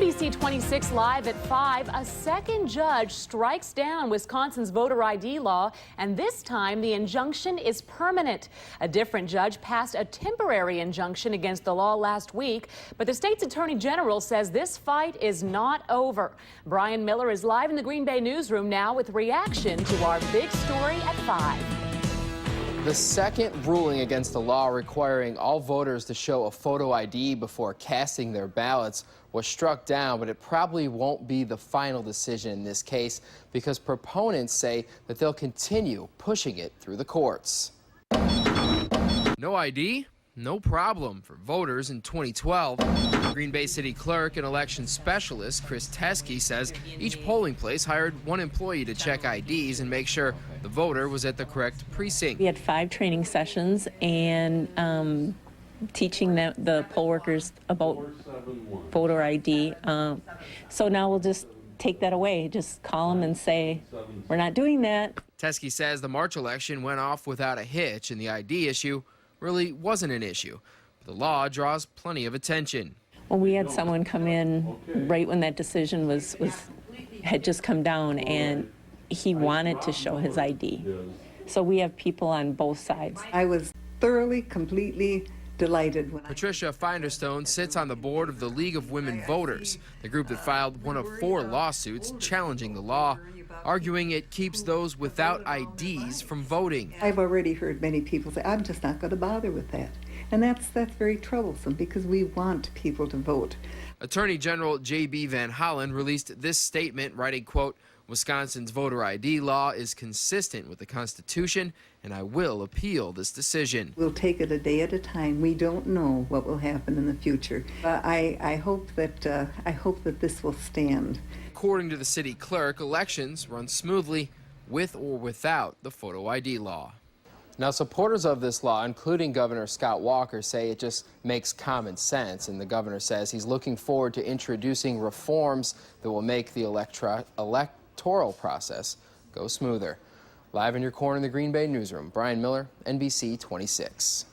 NBC26 Live at 5, a second judge strikes down Wisconsin's voter ID law, and this time the injunction is permanent. A different judge passed a temporary injunction against the law last week, but the state's attorney general says this fight is not over. Brian Miller is live in the Green Bay newsroom now with reaction to our big story at 5. The second ruling against the law requiring all voters to show a photo ID before casting their ballots was struck down, but it probably won't be the final decision in this case because proponents say that they'll continue pushing it through the courts. No ID? No problem for voters in 2012. Green Bay City Clerk and election specialist Chris Teskey says each polling place hired one employee to check IDs and make sure the voter was at the correct precinct. We had 5 training sessions and teaching the poll workers about voter ID. So now we'll just take that away. Just call them and say, we're not doing that. Teskey says the March election went off without a hitch and the ID issue really wasn't an issue. But the law draws plenty of attention. Well, we had someone come in right when that decision had just come down, and he wanted to show his ID. So we have people on both sides. I was thoroughly, completely delighted when Patricia Finderstone sits on the board of the League of Women Voters, the group that filed one of 4 lawsuits challenging the law, arguing it keeps those without IDs from voting. I've already heard many people say, I'm just not going to bother with that. And that's very troublesome because we want people to vote. Attorney General J.B. Van Hollen released this statement, writing, quote, Wisconsin's voter ID law is consistent with the Constitution, and I will appeal this decision. We'll take it a day at a time. We don't know what will happen in the future. I hope that this will stand. According to the city clerk, elections run smoothly with or without the photo ID law. Now, supporters of this law, including Governor Scott Walker, say it just makes common sense, and the governor says he's looking forward to introducing reforms that will make the electoral process go smoother. Live in your corner in the Green Bay newsroom, Brian Miller, NBC26.